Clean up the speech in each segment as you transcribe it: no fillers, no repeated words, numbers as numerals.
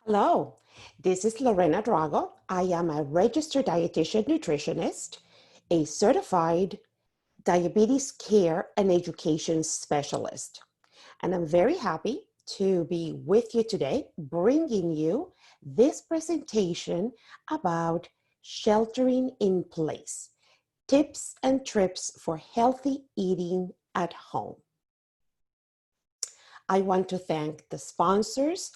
Hello, this is Lorena Drago. I am a registered dietitian nutritionist, a certified diabetes care and education specialist. And I'm very happy to be with you today, bringing you this presentation about sheltering in place, tips and trips for healthy eating at home. I want to thank the sponsors,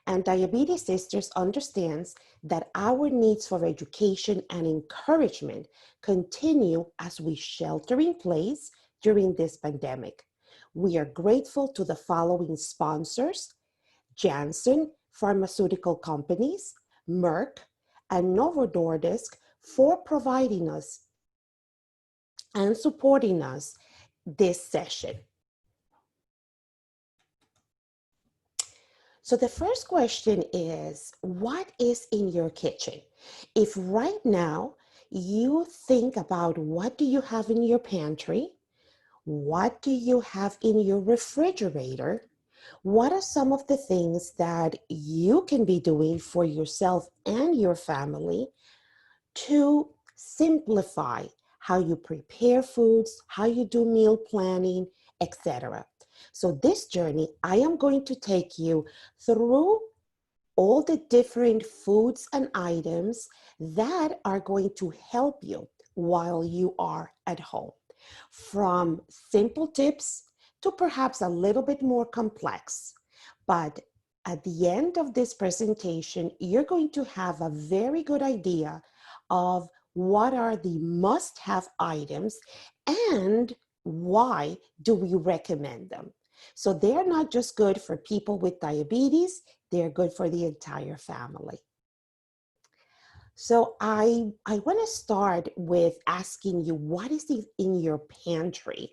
and Diabetes Sisters understands that our needs for education and encouragement continue as we shelter in place during this pandemic. We are grateful to the following sponsors: Janssen Pharmaceutical Companies, Merck, and NovoNordisk for providing us and supporting us this session. So the first question is, what is in your kitchen? If right now you think about what do you have in your pantry, what do you have in your refrigerator, what are some of the things that you can be doing for yourself and your family to simplify how you prepare foods, how you do meal planning, etc. So this journey, I am going to take you through all the different foods and items that are going to help you while you are at home. From simple tips to perhaps a little bit more complex. But at the end of this presentation, you're going to have a very good idea of what are the must-have items and why do we recommend them. So they're not just good for people with diabetes, they're good for the entire family. So I want to start with asking you, what is in your pantry?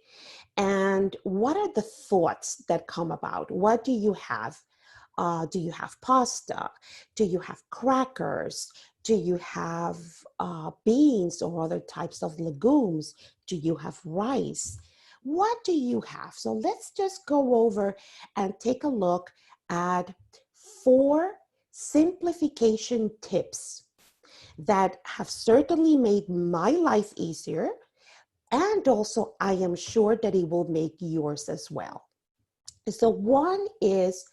And what are the thoughts that come about? What do you have? Do you have pasta? Do you have crackers? Do you have beans or other types of legumes? Do you have rice? What do you have? So let's just go over and take a look at 4 simplification tips that have certainly made my life easier, and also I am sure that it will make yours as well. So one is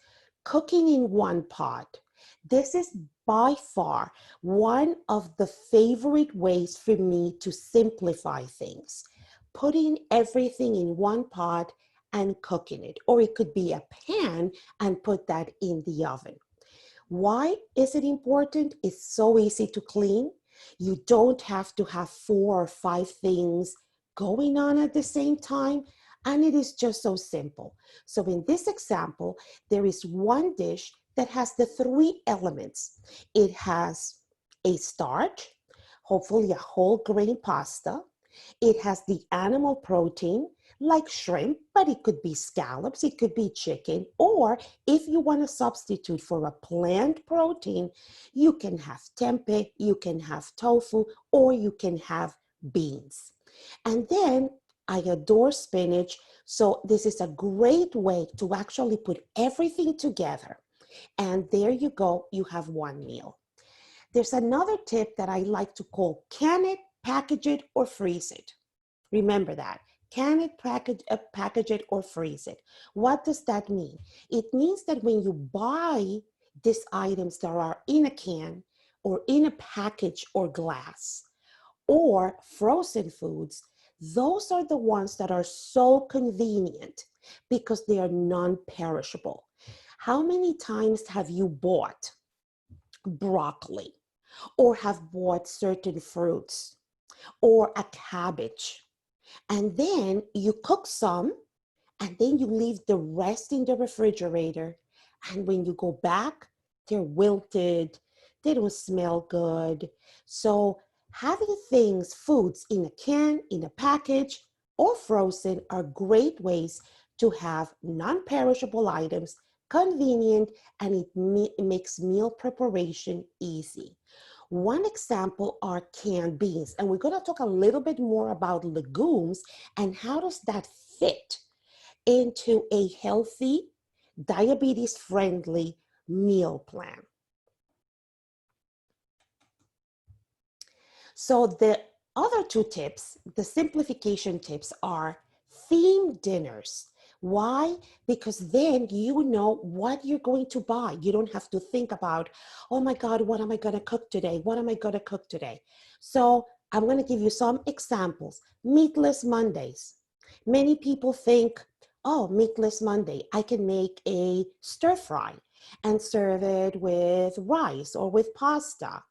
cooking in one pot. This is by far one of the favorite ways for me to simplify things. Putting everything in one pot and cooking it, or it could be a pan and put that in the oven. Why is it important? It's so easy to clean. You don't have to have 4 or 5 things going on at the same time, and it is just so simple. So in this example, there is one dish that has the 3 elements. It has a starch, hopefully a whole grain pasta. It has the animal protein, like shrimp, but it could be scallops, it could be chicken, or if you want to substitute for a plant protein, you can have tempeh, you can have tofu, or you can have beans. And then I adore spinach, so this is a great way to actually put everything together. And there you go, you have one meal. There's another tip that I like to call can it, package it, or freeze it. Remember that. Can it, package it, or freeze it? What does that mean? It means that when you buy these items that are in a can or in a package or glass or frozen foods, those are the ones that are so convenient because they are non-perishable. How many times have you bought broccoli or have bought certain fruits or a cabbage, and then you cook some and then you leave the rest in the refrigerator, and when you go back, they're wilted, they don't smell good. So having things, foods in a can, in a package, or frozen are great ways to have non-perishable items, convenient, and it makes meal preparation easy. One example are canned beans, and we're going to talk a little bit more about legumes and how does that fit into a healthy, diabetes-friendly meal plan. So the other two tips, the simplification tips, are theme dinners. Why? Because then you know what you're going to buy. You don't have to think about, oh my God, what am I going to cook today? What am I going to cook today? So I'm going to give you some examples. Meatless Mondays. Many people think, oh, meatless Monday, I can make a stir fry and serve it with rice or with pasta.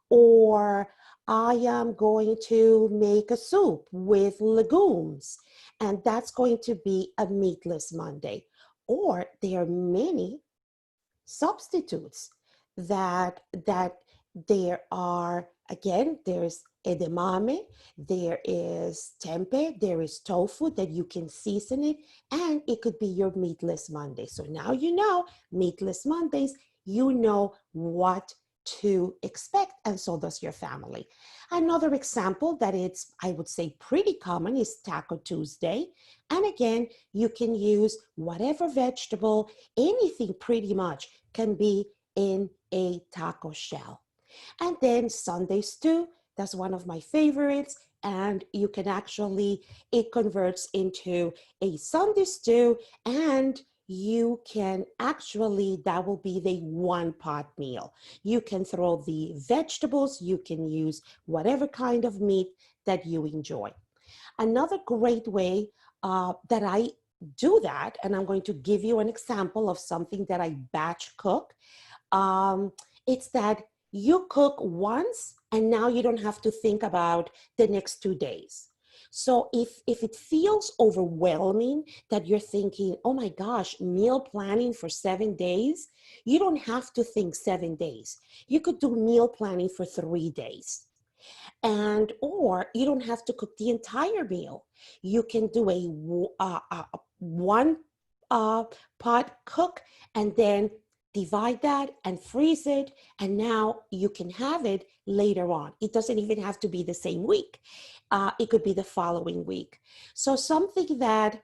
Or I am going to make a soup with legumes, and that's going to be a meatless Monday. Or there are many substitutes that there are. Again, there's edamame, there is tempeh, there is tofu that you can season it, and it could be your meatless Monday. So now you know, meatless Mondays, you know what to expect, and so does your family. Another example that it's, I would say, pretty common is Taco Tuesday. And again, you can use whatever vegetable, anything pretty much can be in a taco shell. And then Sunday stew, that's one of my favorites. And you can actually, it converts into a Sunday stew, and you can actually, that will be the one pot meal. You can throw the vegetables, you can use whatever kind of meat that you enjoy. Another great way that I do that, and I'm going to give you an example of something that I batch cook. Um, it's that you cook once and now you don't have to think about the next 2 days. So if it feels overwhelming that you're thinking, oh my gosh, meal planning for 7 days, you don't have to think 7 days. You could do meal planning for 3 days. And or you don't have to cook the entire meal. You can do a one pot cook and then divide that and freeze it, and now you can have it later on. It doesn't even have to be the same week. It could be the following week. So something that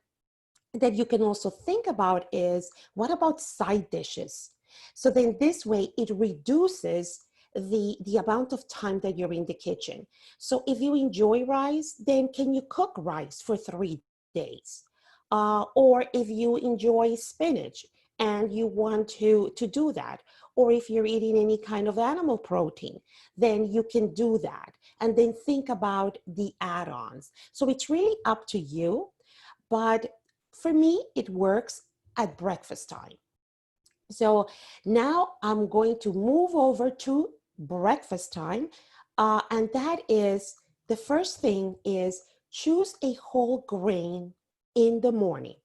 you can also think about is, what about side dishes? So then this way it reduces the amount of time that you're in the kitchen. So if you enjoy rice, then can you cook rice for 3 days? Or if you enjoy spinach and you want to do that, or if you're eating any kind of animal protein, then you can do that. And then think about the add-ons. So it's really up to you. But for me, it works at breakfast time. So now I'm going to move over to breakfast time. And that is, the first thing is, choose a whole grain in the morning.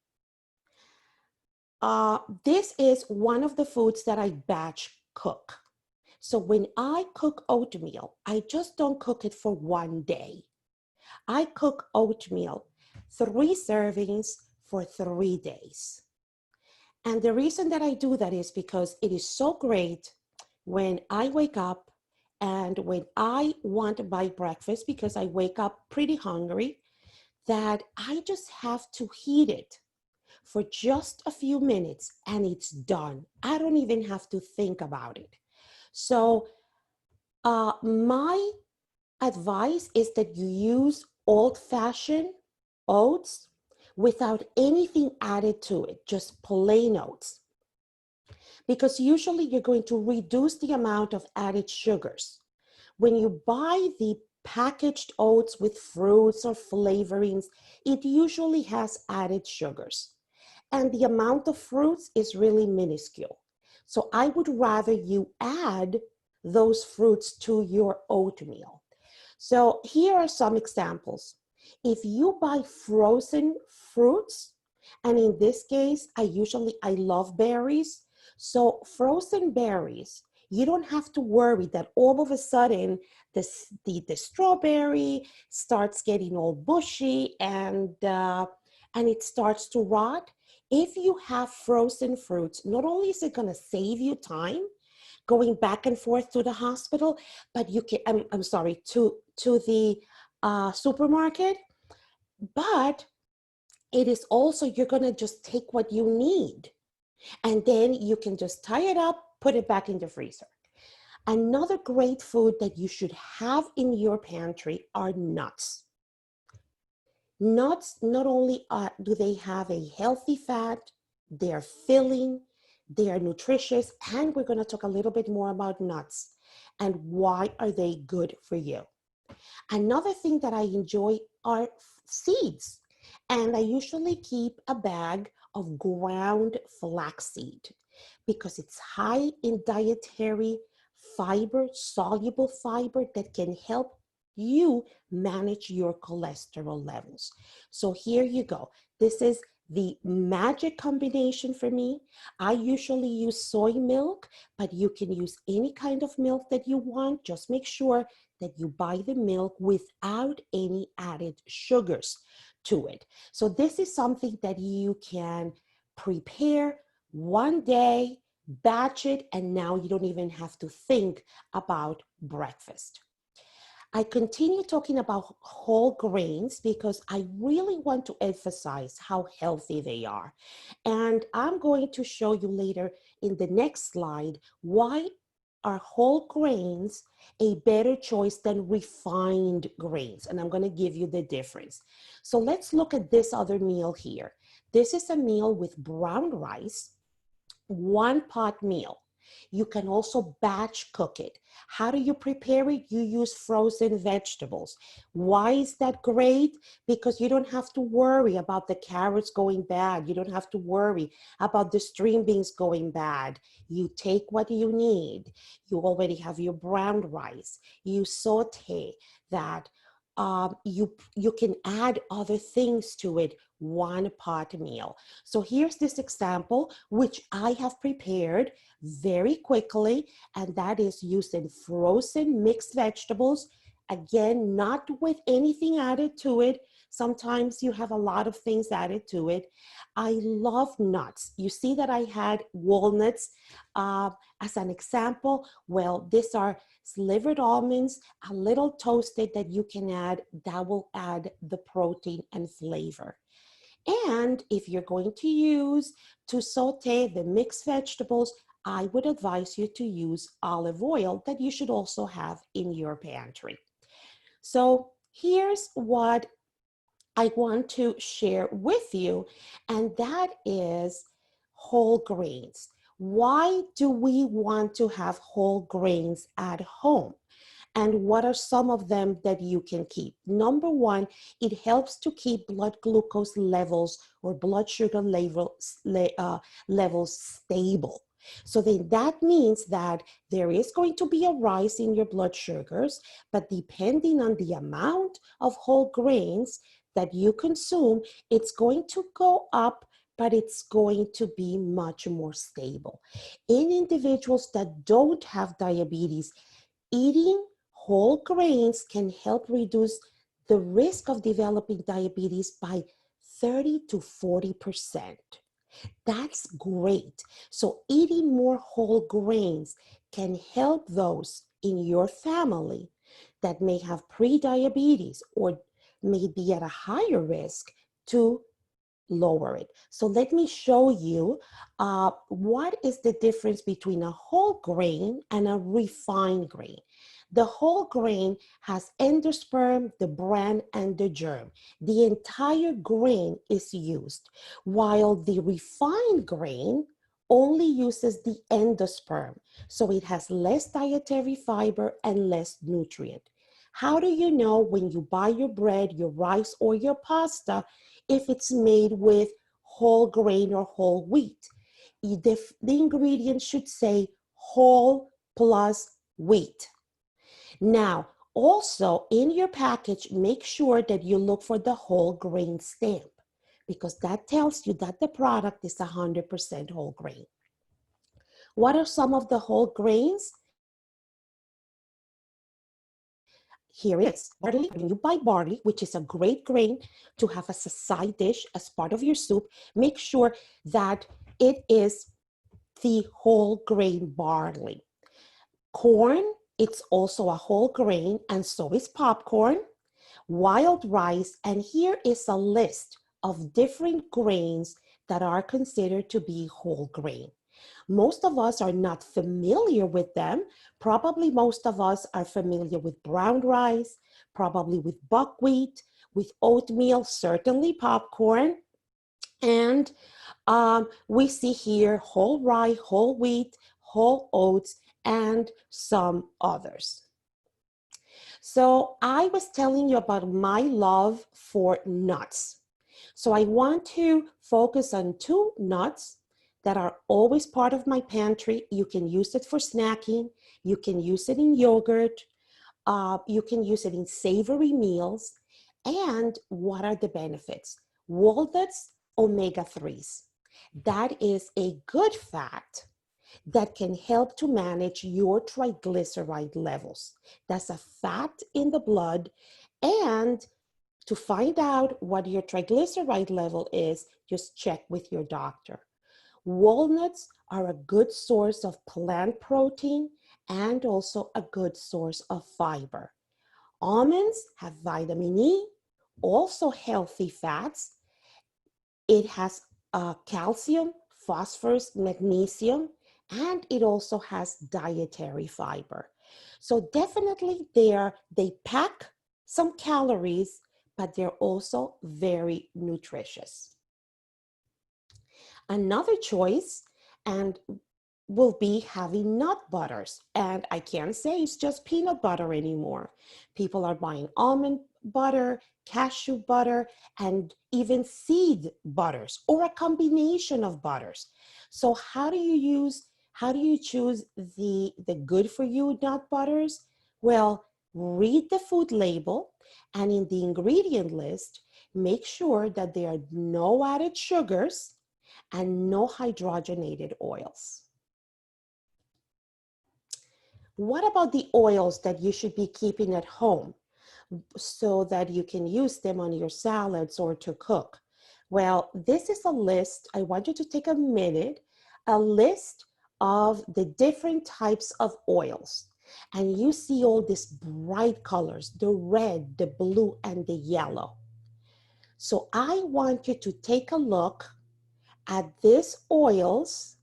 This is one of the foods that I batch cook. So when I cook oatmeal, I just don't cook it for one day. I cook oatmeal 3 servings for 3 days. And the reason that I do that is because it is so great when I wake up and when I want my breakfast, because I wake up pretty hungry, that I just have to heat it for just a few minutes and it's done. I don't even have to think about it. So my advice is that you use old-fashioned oats without anything added to it, just plain oats. Because usually you're going to reduce the amount of added sugars. When you buy the packaged oats with fruits or flavorings, it usually has added sugars. And the amount of fruits is really minuscule. So I would rather you add those fruits to your oatmeal. So here are some examples. If you buy frozen fruits, and in this case, I love berries. So frozen berries, you don't have to worry that all of a sudden the strawberry starts getting all bushy and it starts to rot. If you have frozen fruits, not only is it going to save you time going back and forth to the hospital, but you can, I'm sorry, to the supermarket, but it is also, you're going to just take what you need and then you can just tie it up, put it back in the freezer. Another great food that you should have in your pantry are nuts. Nuts, not only do they have a healthy fat, they're filling, they are nutritious, and we're going to talk a little bit more about nuts and why are they good for you. Another thing that I enjoy are seeds, and I usually keep a bag of ground flaxseed because it's high in dietary fiber, soluble fiber that can help you manage your cholesterol levels. So here you go. This is the magic combination for me. I usually use soy milk, but you can use any kind of milk that you want. Just make sure that you buy the milk without any added sugars to it. So this is something that you can prepare one day, batch it, and now you don't even have to think about breakfast. I continue talking about whole grains because I really want to emphasize how healthy they are. And I'm going to show you later in the next slide why are whole grains a better choice than refined grains. And I'm going to give you the difference. So let's look at this other meal here. This is a meal with brown rice, one pot meal. You can also batch cook it. How do you prepare it? You use frozen vegetables. Why is that great? Because you don't have to worry about the carrots going bad. You don't have to worry about the string beans going bad. You take what you need. You already have your brown rice. You saute that. You can add other things to it, one pot meal. So here's this example, which I have prepared very quickly, and that is using frozen mixed vegetables. Again, not with anything added to it. Sometimes you have a lot of things added to it. I love nuts. You see that I had walnuts as an example. Well, these are slivered almonds, a little toasted that you can add. That will add the protein and flavor. And if you're going to saute the mixed vegetables, I would advise you to use olive oil that you should also have in your pantry. So here's what I want to share with you, and that is whole grains. Why do we want to have whole grains at home? And what are some of them that you can keep? Number one, it helps to keep blood glucose levels or blood sugar levels stable. So then that means that there is going to be a rise in your blood sugars, but depending on the amount of whole grains that you consume, it's going to go up, but it's going to be much more stable. In individuals that don't have diabetes, eating whole grains can help reduce the risk of developing diabetes by 30 to 40%. That's great. So eating more whole grains can help those in your family that may have pre-diabetes or may be at a higher risk to lower it. So let me show you what is the difference between a whole grain and a refined grain. The whole grain has endosperm, the bran, and the germ. The entire grain is used, while the refined grain only uses the endosperm. So it has less dietary fiber and less nutrient. How do you know when you buy your bread, your rice, or your pasta if it's made with whole grain or whole wheat? The ingredient should say whole plus wheat. Now, also in your package, make sure that you look for the whole grain stamp because that tells you that the product is 100% whole grain. What are some of the whole grains? Here it is, barley. When you buy barley, which is a great grain to have as a side dish, as part of your soup, make sure that it is the whole grain barley. Corn, it's also a whole grain, and so is popcorn, wild rice, and here is a list of different grains that are considered to be whole grain. Most of us are not familiar with them. Probably most of us are familiar with brown rice, probably with buckwheat, with oatmeal, certainly popcorn. And we see here whole rye, whole wheat, whole oats, and some others. So I was telling you about my love for nuts. So I want to focus on two nuts that are always part of my pantry. You can use it for snacking. You can use it in yogurt. You can use it in savory meals. And what are the benefits? Walnuts, omega-3s. That is a good fat that can help to manage your triglyceride levels. That's a fat in the blood. And to find out what your triglyceride level is, just check with your doctor. Walnuts are a good source of plant protein and also a good source of fiber. Almonds have vitamin E, also healthy fats. It has calcium, phosphorus, magnesium, and it also has dietary fiber. So definitely they pack some calories, but they're also very nutritious. Another choice and will be having nut butters. And I can't say it's just peanut butter anymore. People are buying almond butter, cashew butter, and even seed butters or a combination of butters. So how do you choose the good for you nut butters? Well, read the food label, and in the ingredient list, make sure that there are no added sugars and no hydrogenated oils. What about the oils that you should be keeping at home so that you can use them on your salads or to cook? Well, this is a list. I want you to take a minute, a list of the different types of oils. And you see all these bright colors, the red, the blue, and the yellow. So I want you to take a look at these oils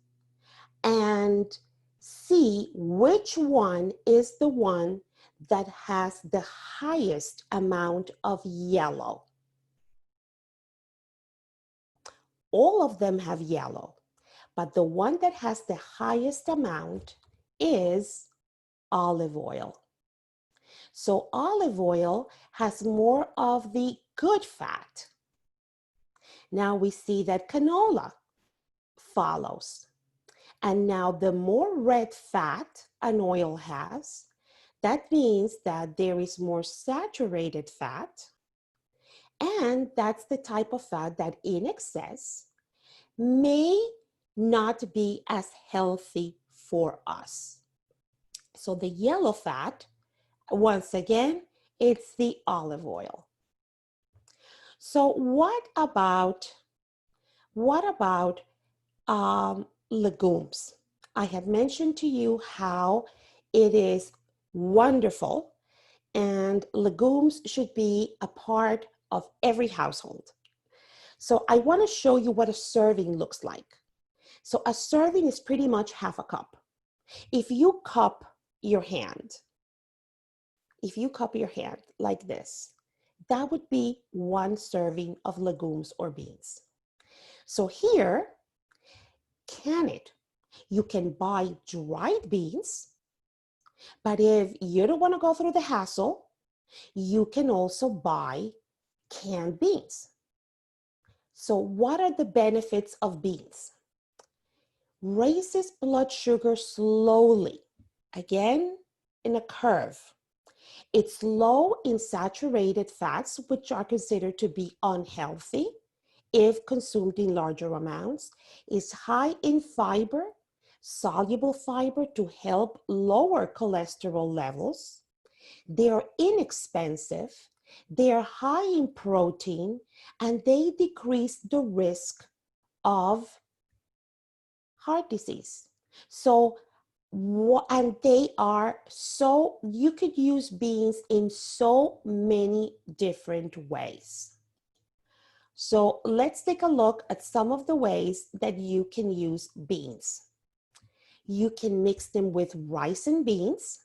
and see which one is the one that has the highest amount of yellow. All of them have yellow, but the one that has the highest amount is olive oil. So olive oil has more of the good fat. Now we see that canola follows. And now the more red fat an oil has, that means that there is more saturated fat. And that's the type of fat that in excess may not be as healthy for us. So the yellow fat, once again, it's the olive oil. So what about legumes? I have mentioned to you how it is wonderful, and legumes should be a part of every household. So I want to show you what a serving looks like. So a serving is pretty much half a cup. If you cup your hand like this, that would be one serving of legumes or beans. So here, you can buy dried beans, but if you don't want to go through the hassle, you can also buy canned beans. So what are the benefits of beans? Raises blood sugar slowly, again in a curve. It's low in saturated fats, which are considered to be unhealthy if consumed in larger amounts. It's high in fiber, soluble fiber to help lower cholesterol levels. They are inexpensive, they are high in protein, and they decrease the risk of heart disease. So, and they are so, you could use beans in so many different ways. So let's take a look at some of the ways that you can use beans. You can mix them with rice and beans.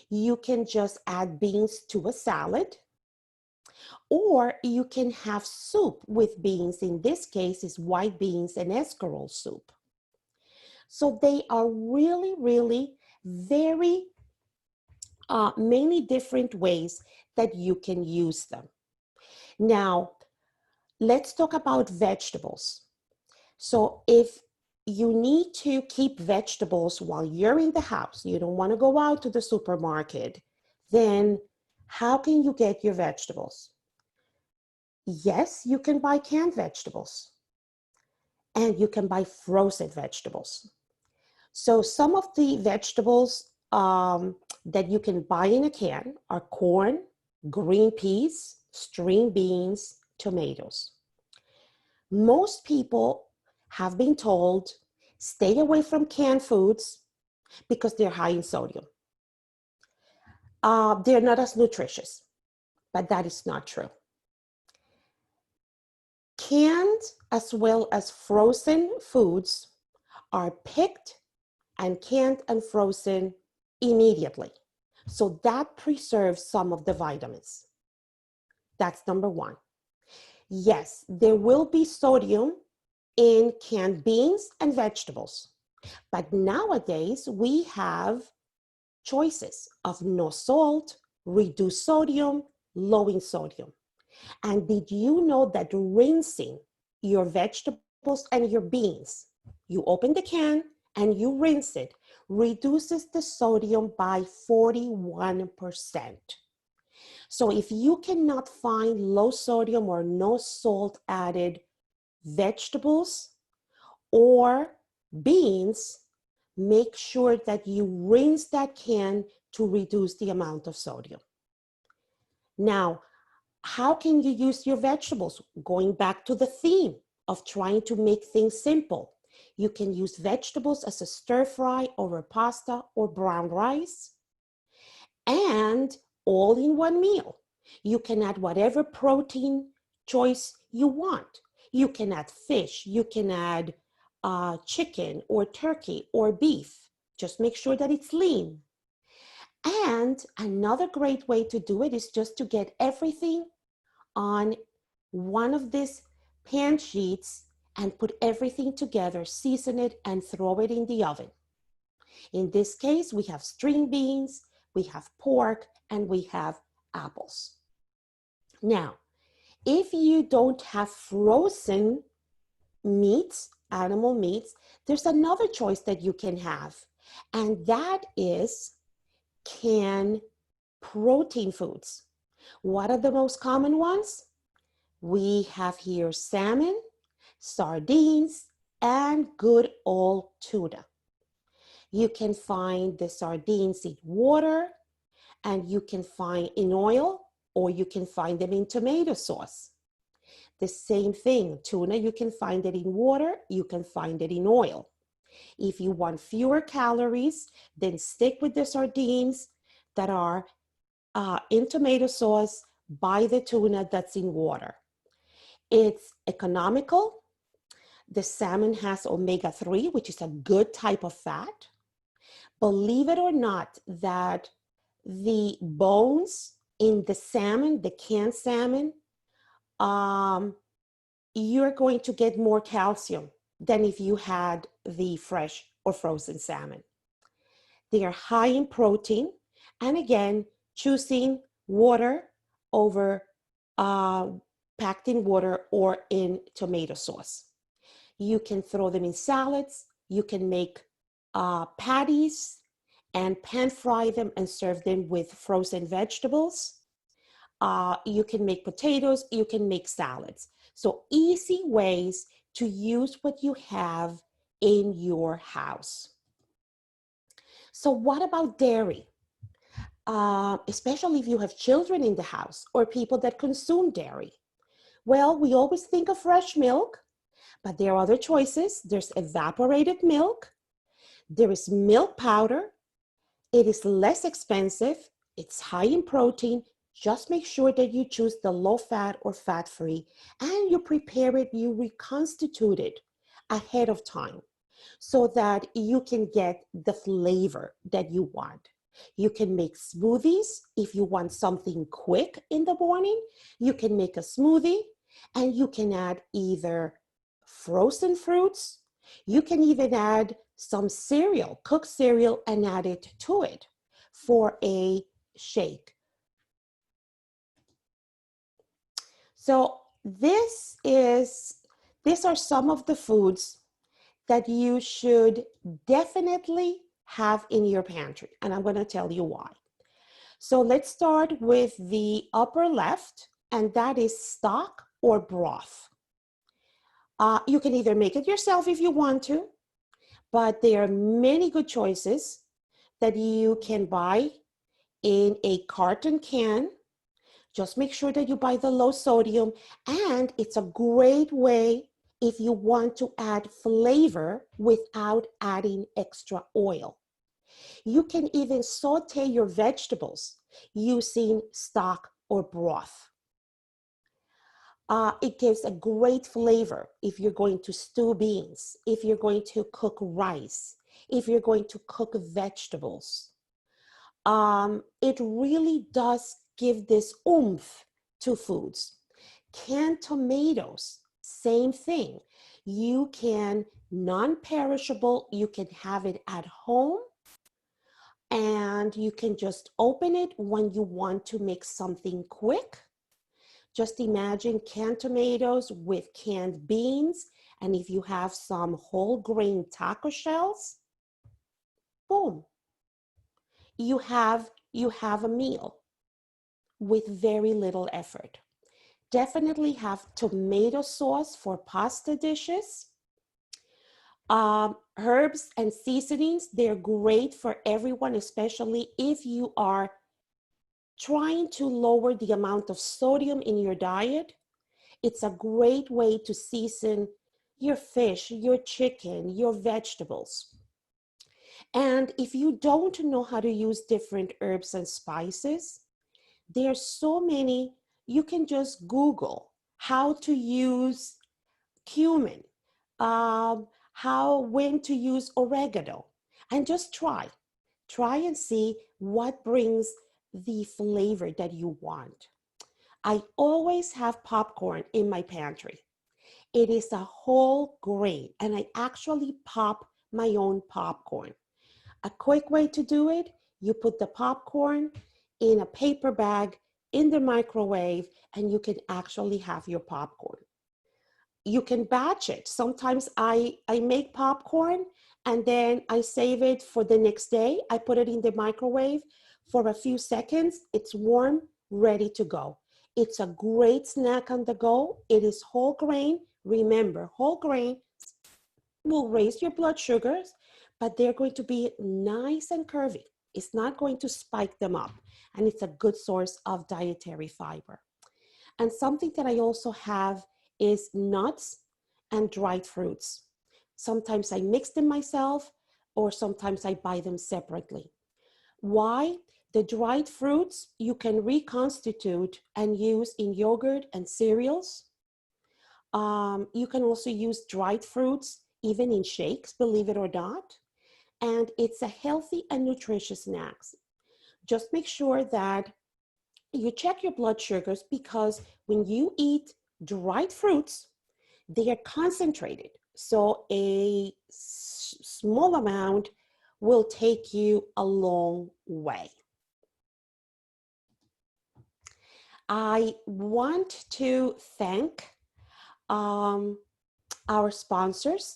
You can just add beans to a salad, or you can have soup with beans. In this case, is white beans and escarole soup. So they are really, really very many different ways that you can use them. Now, let's talk about vegetables. So if you need to keep vegetables while you're in the house, you don't want to go out to the supermarket, then how can you get your vegetables? Yes, you can buy canned vegetables and you can buy frozen vegetables. So some of the vegetables that you can buy in a can are corn, green peas, string beans, tomatoes. Most people have been told, stay away from canned foods because they're high in sodium. They're not as nutritious, but that is not true. Canned as well as frozen foods are picked and canned and frozen immediately. So that preserves some of the vitamins. That's number one. Yes, there will be sodium in canned beans and vegetables, but nowadays we have choices of no salt, reduced sodium, low in sodium. And did you know that rinsing your vegetables and your beans, you open the can and you rinse it, reduces the sodium by 41%. So if you cannot find low sodium or no salt added vegetables or beans, make sure that you rinse that can to reduce the amount of sodium. Now, how can you use your vegetables? Going back to the theme of trying to make things simple. You can use vegetables as a stir fry over pasta or brown rice, and all in one meal. You can add whatever protein choice you want. You can add fish, you can add chicken or turkey or beef. Just make sure that it's lean. And another great way to do it is just to get everything on one of these pan sheets and put everything together, season it, and throw it in the oven. In this case, we have string beans, we have pork, and we have apples. Now, if you don't have frozen meats, animal meats, there's another choice that you can have, and that is canned protein foods. What are the most common ones? We have here salmon, sardines, and good old tuna. You can find the sardines in water, and you can find in oil, or you can find them in tomato sauce. The same thing, tuna, you can find it in water, you can find it in oil. If you want fewer calories, then stick with the sardines that are in tomato sauce, buy the tuna that's in water. It's economical. The salmon has omega-3, which is a good type of fat. Believe it or not, that the bones in the salmon, the canned salmon, you're going to get more calcium than if you had the fresh or frozen salmon. They are high in protein, and again, choosing water over packed in water or in tomato sauce. You can throw them in salads, you can make patties and pan fry them and serve them with frozen vegetables. You can make potatoes, you can make salads. So easy ways to use what you have in your house. So what about dairy? Especially if you have children in the house or people that consume dairy. Well, we always think of fresh milk, but there are other choices. There's evaporated milk. There is milk powder. It is less expensive. It's high in protein. Just make sure that you choose the low fat or fat free, and you prepare it, you reconstitute it ahead of time so that you can get the flavor that you want. You can make smoothies if you want something quick in the morning. You can make a smoothie and you can add either frozen fruits. You can even add some cereal, cooked cereal, and add it to it for a shake. So these are some of the foods that you should definitely have in your pantry, and I'm going to tell you why. So let's start with the upper left, and that is stock or broth. You can either make it yourself if you want to, but there are many good choices that you can buy in a carton can. Just make sure that you buy the low sodium, and it's a great way if you want to add flavor without adding extra oil. You can even saute your vegetables using stock or broth. It gives a great flavor if you're going to stew beans, if you're going to cook rice, if you're going to cook vegetables. It really does give this oomph to foods. Canned tomatoes, same thing. You can, non-perishable, you can have it at home, and you can just open it when you want to make something quick. Just imagine canned tomatoes with canned beans, and if you have some whole grain taco shells, boom. You have a meal with very little effort. Definitely have tomato sauce for pasta dishes. Herbs and seasonings, they're great for everyone, especially if you are trying to lower the amount of sodium in your diet. It's a great way to season your fish, your chicken, your vegetables. And if you don't know how to use different herbs and spices, there's so many. You can just Google how to use cumin, when to use oregano, and just try and see what brings the flavor that you want. I always have popcorn in my pantry. It is a whole grain, and I actually pop my own popcorn. A quick way to do it, you put the popcorn in a paper bag in the microwave, and you can actually have your popcorn. You can batch it. Sometimes I make popcorn and then I save it for the next day. I put it in the microwave for a few seconds. It's warm, ready to go. It's a great snack on the go. It is whole grain. Remember, whole grain will raise your blood sugars, but they're going to be nice and curvy. It's not going to spike them up, and it's a good source of dietary fiber. And something that I also have is nuts and dried fruits. Sometimes I mix them myself, or sometimes I buy them separately. Why? The dried fruits you can reconstitute and use in yogurt and cereals. You can also use dried fruits even in shakes, believe it or not. And it's a healthy and nutritious snack. Just make sure that you check your blood sugars, because when you eat dried fruits, they are concentrated. So a small amount will take you a long way. I want to thank our sponsors,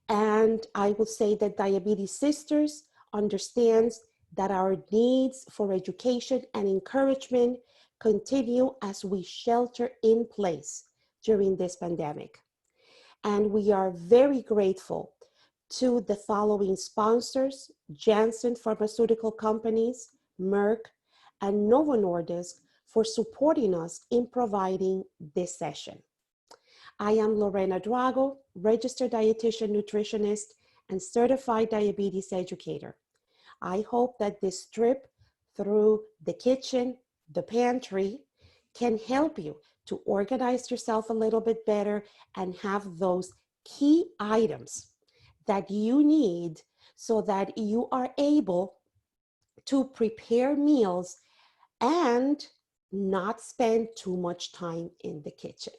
and I will say that Diabetes Sisters understands that our needs for education and encouragement continue as we shelter in place during this pandemic. And we are very grateful to the following sponsors: Janssen Pharmaceutical Companies, Merck, and NovoNordisk, for supporting us in providing this session. I am Lorena Drago, registered dietitian, nutritionist, and certified diabetes educator. I hope that this trip through the kitchen, the pantry can help you to organize yourself a little bit better and have those key items that you need so that you are able to prepare meals and not spend too much time in the kitchen.